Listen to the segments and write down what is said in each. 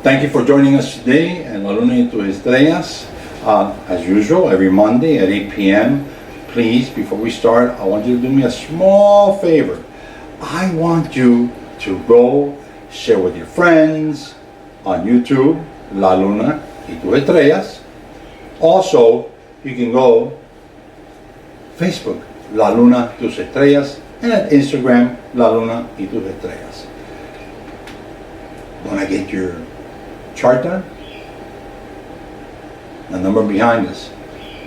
Thank you for joining us today in La Luna y tus Estrellas. As usual, every Monday at 8 p.m. Please, before we start, I want you to do me a small favor. I want you to go share with your friends on YouTube, La Luna y tus Estrellas. Also, you can go Facebook, La Luna tus Estrellas, and at Instagram, La Luna y tus Estrellas. Want to get your chart done? The number behind us.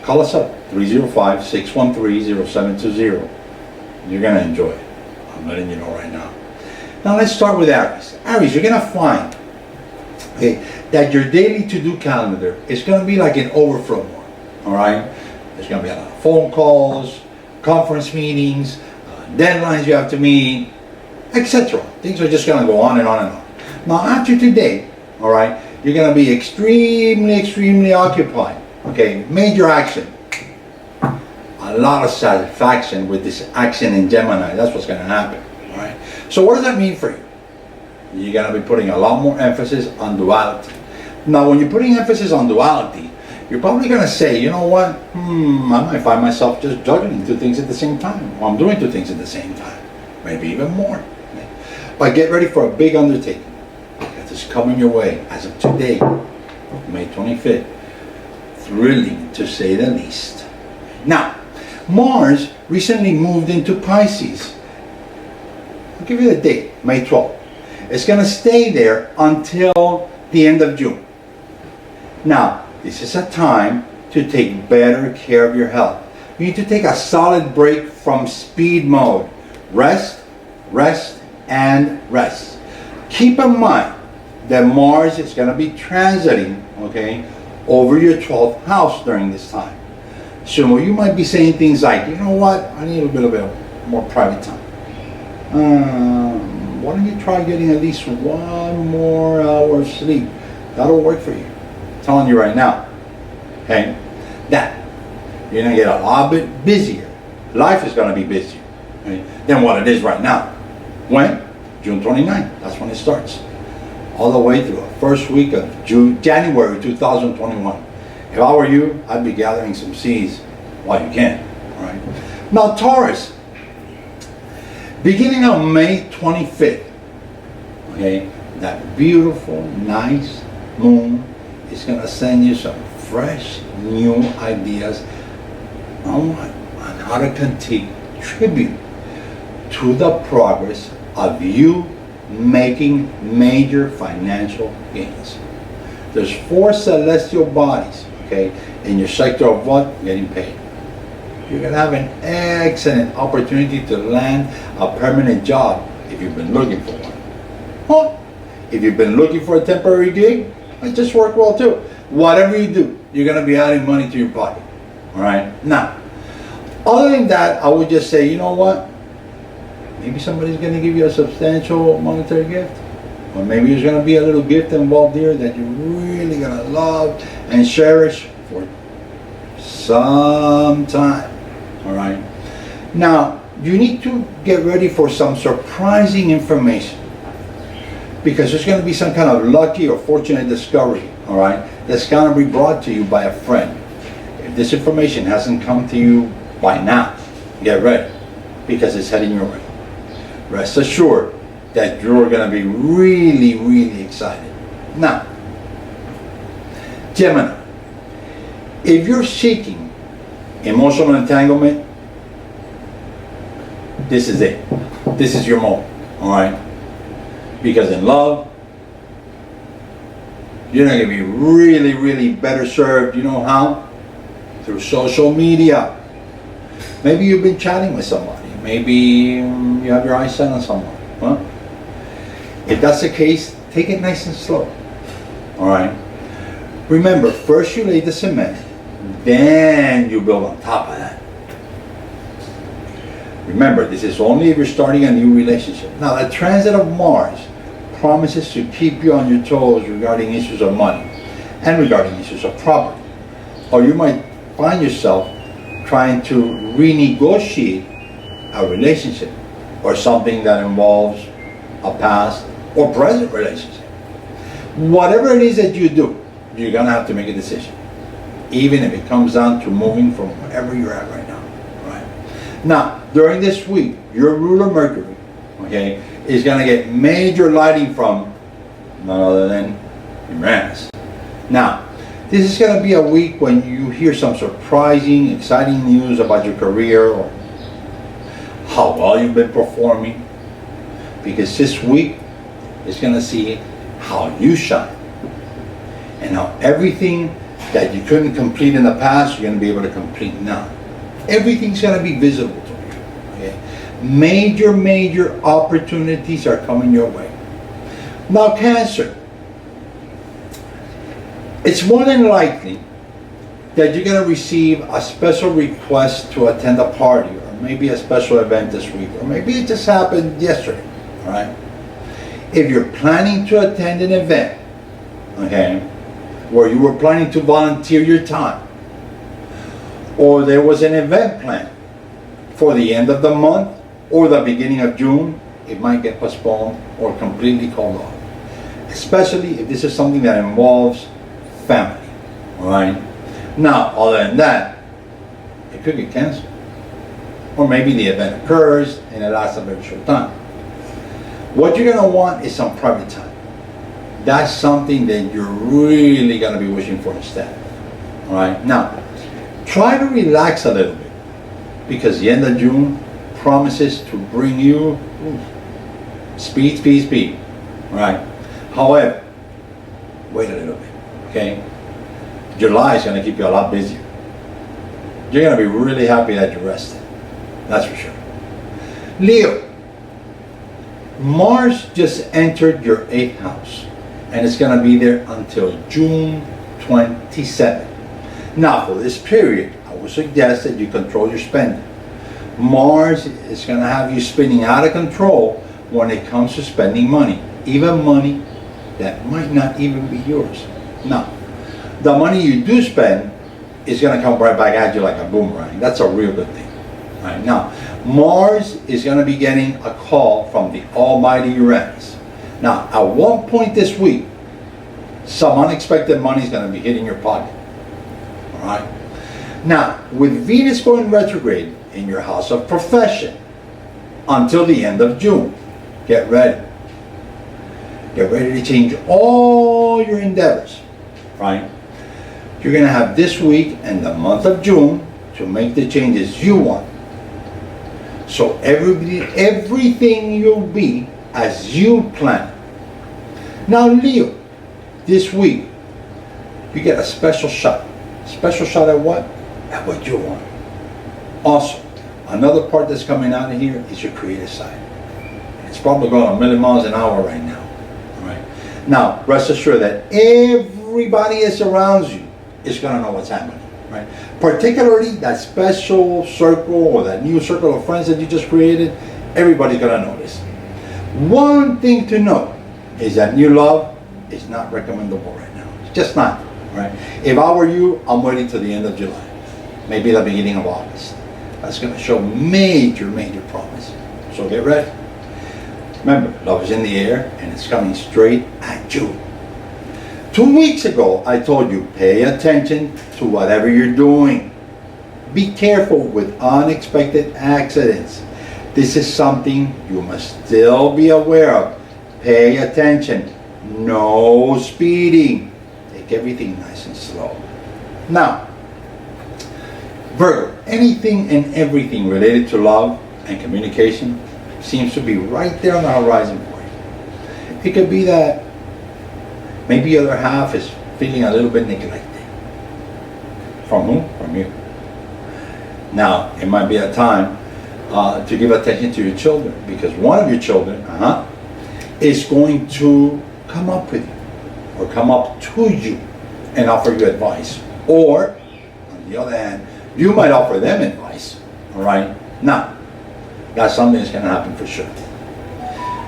Call us up, 305-613-0720. You're going to enjoy it. I'm letting you know right now. Now let's start with Aries. Aries, you're going to find that your daily to-do calendar is going to be like an overflow one. All right? There's going to be a lot of phone calls, conference meetings, deadlines you have to meet, etc. Things are just going to go on and on and on. Now after today, all right, you're going to be extremely occupied. Okay, major action. A lot of satisfaction with this action in Gemini. That's what's going to happen. All right. So what does that mean for you? You're going to be putting a lot more emphasis on duality. Now, when you're putting emphasis on duality, you're probably going to say, you know what? I might find myself just juggling two things at the same time. Or I'm doing two things at the same time. Maybe even more. But get ready for a big undertaking. It's coming your way as of today, May 25th. Thrilling to say the least. Now, Mars recently moved into Pisces. I'll give you the date, May 12th. It's going to stay there until the end of June. Now, this is a time to take better care of your health. You need to take a solid break from speed mode. Rest, rest, and rest. Keep in mind that Mars is going to be transiting, okay, over your 12th house during this time. So you might be saying things like, you know what, I need a little bit more private time. Why don't you try getting at least 1 more hour of sleep? That'll work for you. I'm telling you right now. Okay? That you're going to get a lot bit busier. Life is going to be busier, okay, than what it is right now. When? June 29th. That's when it starts. All the way through the first week of January 2021. If I were you, I'd be gathering some seeds while you can. All right. Now Taurus, beginning on May 25th, okay, that beautiful, nice moon is going to send you some fresh, new ideas on how to contribute to the progress of you making major financial gains. There's 4 celestial bodies, okay, in your sector of what? Getting paid. You're going to have an excellent opportunity to land a permanent job if you've been looking for one. Well, if you've been looking for a temporary gig, it just work well too. Whatever you do, you're going to be adding money to your pocket. All right? Now, other than that, I would just say, you know what? Maybe somebody's going to give you a substantial monetary gift. Or maybe there's going to be a little gift involved here that you're really going to love and cherish for some time. All right. Now, you need to get ready for some surprising information. Because there's going to be some kind of lucky or fortunate discovery, all right, that's going to be brought to you by a friend. If this information hasn't come to you by now, get ready. Because it's heading your way. Rest assured that you're going to be really excited. Now, Gemini, if you're seeking emotional entanglement, this is it. This is your moment, all right? Because in love, you're going to be really better served, you know how? Through social media. Maybe you've been chatting with somebody. Maybe you have your eyes set on someone. Huh? If that's the case, take it nice and slow. All right? Remember, first you lay the cement, then you build on top of that. Remember, this is only if you're starting a new relationship. Now, the transit of Mars promises to keep you on your toes regarding issues of money and regarding issues of property. Or you might find yourself trying to renegotiate a relationship or something that involves a past or present relationship. Whatever it is that you do, you're going to have to make a decision. Even if it comes down to moving from wherever you're at right now. Right? Now, during this week, your ruler Mercury, okay, is going to get major lighting from none other than Uranus. Now, this is going to be a week when you hear some surprising, exciting news about your career or how well you've been performing, because this week is going to see how you shine and how everything that you couldn't complete in the past, you're going to be able to complete now. Everything's going to be visible to you. Okay? Major opportunities are coming your way. Now, Cancer, it's more than likely that you're going to receive a special request to attend a party, or maybe a special event this week, or maybe it just happened yesterday. All right? If you're planning to attend an event, okay, where you were planning to volunteer your time, or there was an event planned for the end of the month or the beginning of June, it might get postponed or completely called off. Especially if this is something that involves family, all right? Now, other than that, it could get canceled. Or maybe the event occurs and it lasts a very short time. What you're gonna want is some private time. That's something that you're really gonna be wishing for instead, all right? Now, try to relax a little bit, because the end of June promises to bring you speed, right? However, wait a little bit, okay? July is going to keep you a lot busier. You're going to be really happy that you're rested, that's for sure. Leo, Mars just entered your 8th house, and it's going to be there until June 27th. Now, for this period, I would suggest that you control your spending. Mars is going to have you spinning out of control when it comes to spending money, even money that might not even be yours. Now, the money you do spend is going to come right back at you like a boomerang. That's a real good thing. All right, now, Mars is going to be getting a call from the almighty Uranus. Now, at one point this week, some unexpected money is going to be hitting your pocket. All right. Now, with Venus going retrograde in your house of profession until the end of June, get ready. Get ready to change all your endeavors, right? You're going to have this week and the month of June to make the changes you want. So everything will be as you plan. Now, Leo, this week, you get a special shot. Special shot at what? At what you want. Also, another part that's coming out of here is your creative side. It's probably going a million miles an hour right now. All right. Now, rest assured that everybody that surrounds you is going to know what's happening. Right. Particularly that special circle or that new circle of friends that you just created, everybody's going to notice. One thing to know is that new love is not recommendable right now. It's just not. Right? If I were you, I'm waiting till the end of July, maybe the beginning of August. That's going to show major promise. So get ready. Remember, love is in the air and it's coming straight at you. 2 weeks ago, I told you, pay attention to whatever you're doing. Be careful with unexpected accidents. This is something you must still be aware of. Pay attention. No speeding. Take everything nice and slow. Now, Virgo, anything and everything related to love and communication seems to be right there on the horizon for you. It could be that maybe the other half is feeling a little bit neglected. From whom? From you. Now, it might be a time to give attention to your children, because one of your children is going to come up with you or come up to you and offer you advice. Or, on the other hand, you might offer them advice. All right? Now, that's something that's going to happen for sure.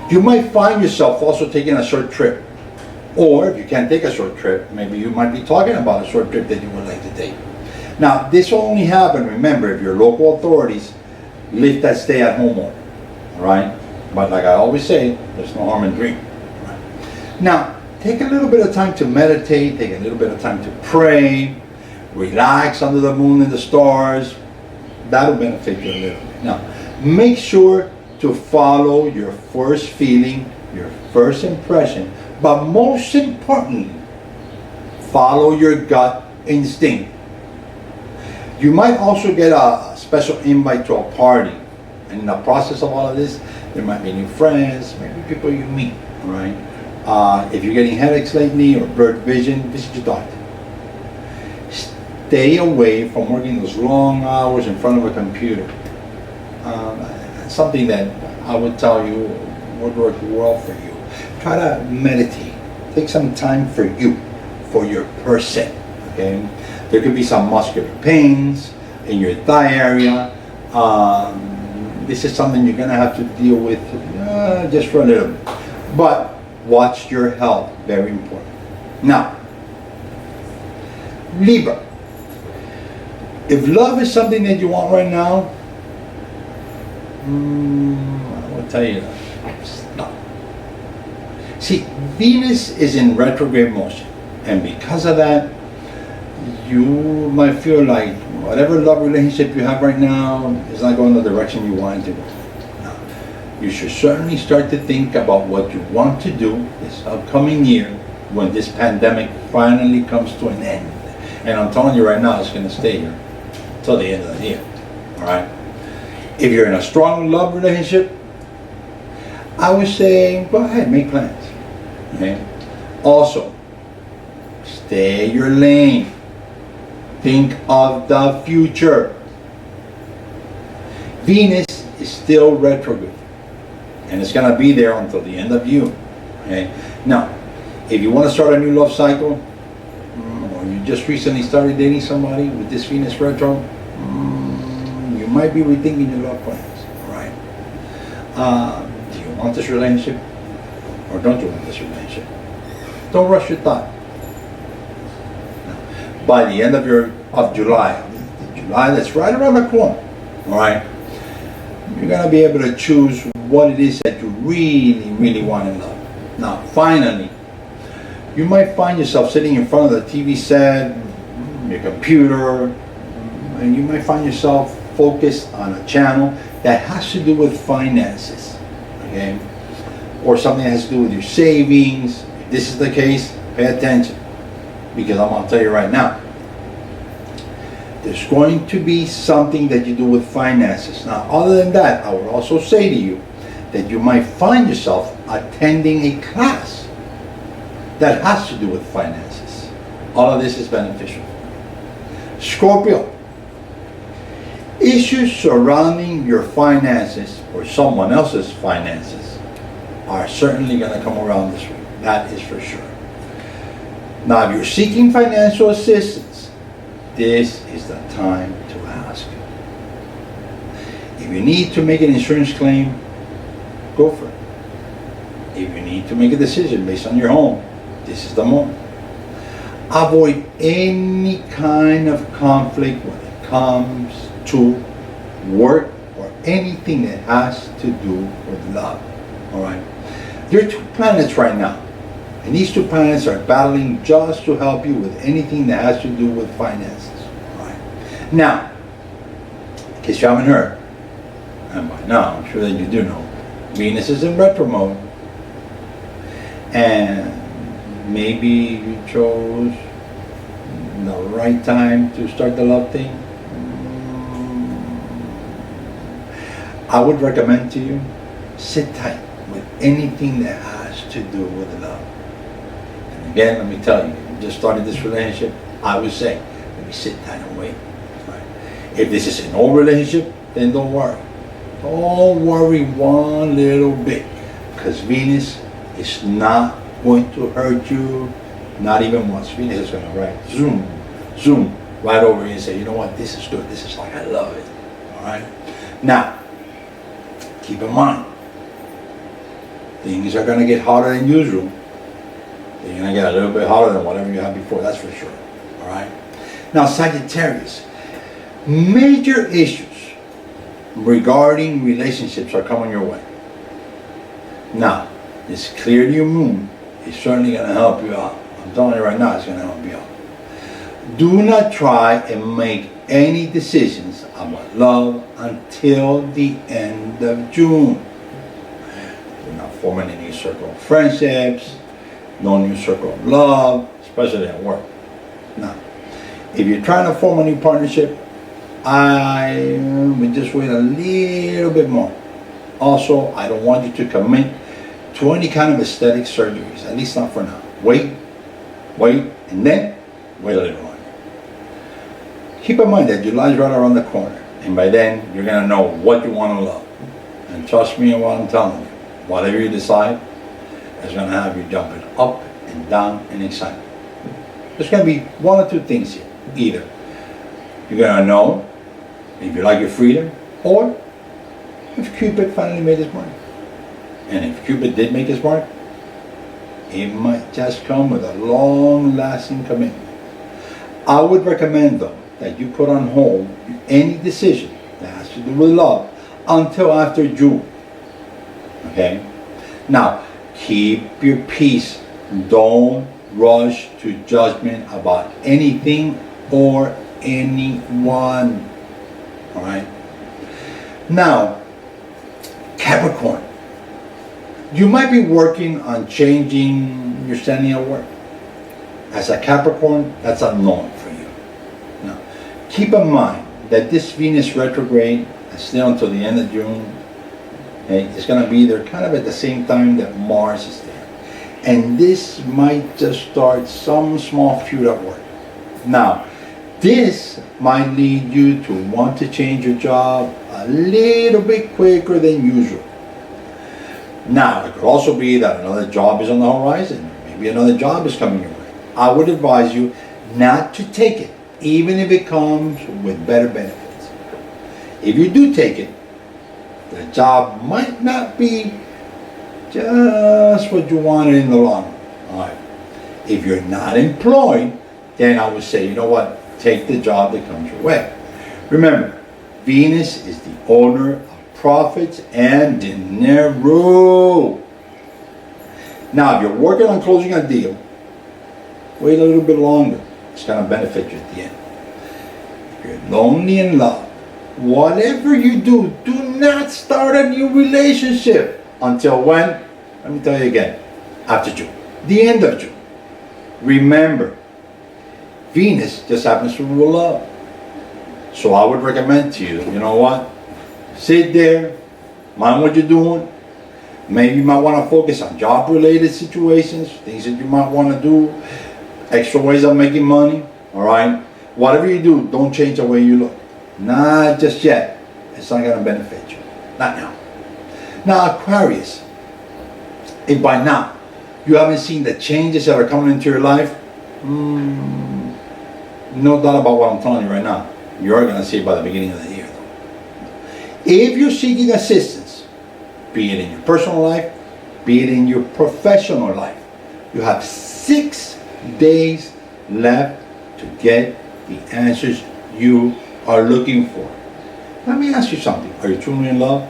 You might find yourself also taking a short trip. Or, if you can't take a short trip, maybe you might be talking about a short trip that you would like to take. Now, this will only happen, remember, if your local authorities lift that stay-at-home order. All right? But like I always say, there's no harm in dreaming. Right? Now, take a little bit of time to meditate, take a little bit of time to pray, relax under the moon and the stars. That'll benefit you a little bit. Now, make sure to follow your first feeling, your first impression, but most importantly, follow your gut instinct. You might also get a special invite to a party, and in the process of all of this, there might be new friends, maybe people you meet, all right? If you're getting headaches lately or blurred vision, visit your doctor. Stay away from working those long hours in front of a computer. Something that I would tell you would work well for you. Try to meditate. Take some time for you, for your person. Okay, there could be some muscular pains in your thigh area. This is something you're gonna have to deal with just for a little bit. But watch your health, very important. Now, Libra. If love is something that you want right now, I will tell you, stop. See, Venus is in retrograde motion, and because of that, you might feel like whatever love relationship you have right now is not going the direction you want it to go. Now, you should certainly start to think about what you want to do this upcoming year when this pandemic finally comes to an end. And I'm telling you right now, it's going to stay here till the end of the year. All right. If you're in a strong love relationship, I would say go ahead, make plans. Okay. Also, stay your lane. Think of the future. Venus is still retrograde, and it's going to be there until the end of June. Okay. Now, if you want to start a new love cycle, or you just recently started dating somebody with this Venus retro, you might be rethinking your love plans. All right. Do you want this relationship, or don't you want this relationship? Don't rush your thought. By the end of July that's right around the corner, all right, you're gonna be able to choose what it is that you really, really want in love. Now, finally, you might find yourself sitting in front of the TV set, your computer, and you might find yourself focused on a channel that has to do with finances, okay, or something that has to do with your savings. If this is the case, pay attention. Because I'm going to tell you right now, there's going to be something that you do with finances. Now, other than that, I would also say to you that you might find yourself attending a class that has to do with finances. All of this is beneficial. Scorpio, issues surrounding your finances or someone else's finances are certainly going to come around this week. That is for sure. Now, if you're seeking financial assistance, this is the time to ask. If you need to make an insurance claim, go for it. If you need to make a decision based on your home, this is the moment. Avoid any kind of conflict when it comes to work or anything that has to do with love. All right? There are two planets right now. And these two planets are battling just to help you with anything that has to do with finances. All right. Now, in case you haven't heard, and by now I'm sure that you do know, Venus is in retro mode. And maybe you chose the right time to start the love thing. I would recommend to you, sit tight with anything that has to do with love. Again, let me tell you, if you just started this relationship, I would say, maybe sit tight and wait. Right? If this is an old relationship, then don't worry. Don't worry one little bit, because Venus is not going to hurt you, not even once. Venus is going to zoom right over you and say, you know what, this is good. This is like, I love it. All right? Now, keep in mind, things are going to get hotter than usual. You're going to get a little bit hotter than whatever you had before, that's for sure. All right? Now, Sagittarius, major issues regarding relationships are coming your way. Now, this clear new moon It's certainly going to help you out. I'm telling you right now, it's going to help you out. Do not try and make any decisions about love until the end of June. Do not form any new circle of friendships, no new circle of love, especially at work. Now, if you're trying to form a new partnership, I would just wait a little bit more. Also, I don't want you to commit to any kind of aesthetic surgeries, at least not for now. Wait, and then wait a little longer. Keep in mind that July is right around the corner, and by then you're going to know what you want to love. And trust me in what I'm telling you, whatever you decide is going to have you jumping up and down in excitement. There's going to be one or two things here. Either you're going to know if you like your freedom, or if Cupid finally made his mark. And if Cupid did make his mark, it might just come with a long-lasting commitment. I would recommend, though, that you put on hold any decision that has to do with love until after June. Okay? Now, keep your peace. Don't rush to judgment about anything or anyone. Alright? Now, Capricorn, you might be working on changing your standing at work. As a Capricorn, that's unknown for you. Now, keep in mind that this Venus retrograde is still until the end of June. Okay? It's going to be there kind of at the same time that Mars is there. And this might just start some small feud at work. Now, this might lead you to want to change your job a little bit quicker than usual. Now, it could also be that another job is on the horizon. Maybe another job is coming your way. I would advise you not to take it, even if it comes with better benefits. If you do take it, the job might not be just what you wanted in the long run. All right. If you're not employed, then I would say, you know what? Take the job that comes your way. Remember, Venus is the owner of profits and dinero. Now, if you're working on closing a deal, wait a little bit longer. It's going to benefit you at the end. If you're lonely in love, whatever you do, do not start a new relationship. Until when? Let me tell you again. After June. The end of June. Remember, Venus just happens to rule love. So I would recommend to you, you know what? Sit there, mind what you're doing. Maybe you might want to focus on job-related situations, things that you might want to do, extra ways of making money, all right? Whatever you do, don't change the way you look. Not just yet. It's not going to benefit you. Not now. Now, Aquarius, if by now you haven't seen the changes that are coming into your life, no doubt about what I'm telling you right now. You're going to see it by the beginning of the year, though. If you're seeking assistance, be it in your personal life, be it in your professional life, you have 6 days left to get the answers you are looking for. Let me ask you something. Are you truly in love?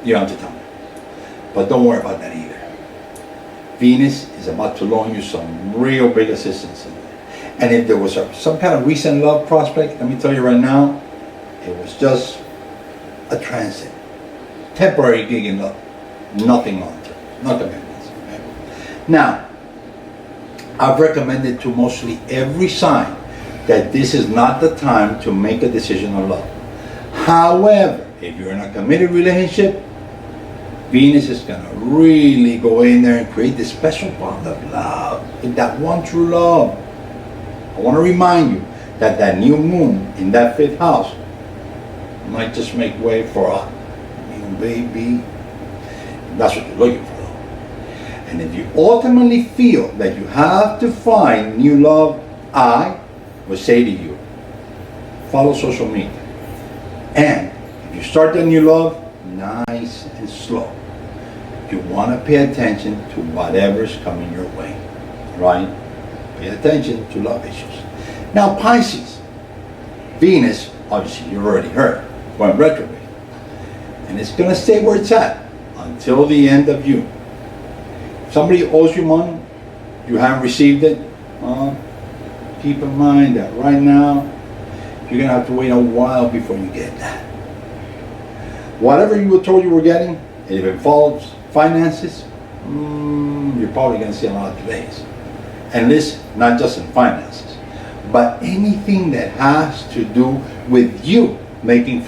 You don't have to tell me. But don't worry about that either. Venus is about to loan you some real big assistance. And if there was some kind of recent love prospect, let me tell you right now, it was just a transit. Temporary gig in love. Nothing long term. No commitments. Okay? Now, I've recommended to mostly every sign that this is not the time to make a decision on love. However, if you're in a committed relationship, Venus is going to really go in there and create this special bond of love, with that one true love. I want to remind you that that new moon in that 5th house might just make way for a new baby. That's what you're looking for, though. And if you ultimately feel that you have to find new love, I would say to you, follow social media. And if you start that new love, nice and slow. You want to pay attention to whatever's coming your way, right? Pay attention to love issues. Now, Pisces, Venus, obviously you've already heard, went retrograde. And it's going to stay where it's at until the end of June. Somebody owes you money, you haven't received it, keep in mind that right now, you're going to have to wait a while before you get that. Whatever you were told you were getting, and if it involves finances, you're probably going to see a lot of delays. And this, not just in finances, but anything that has to do with you making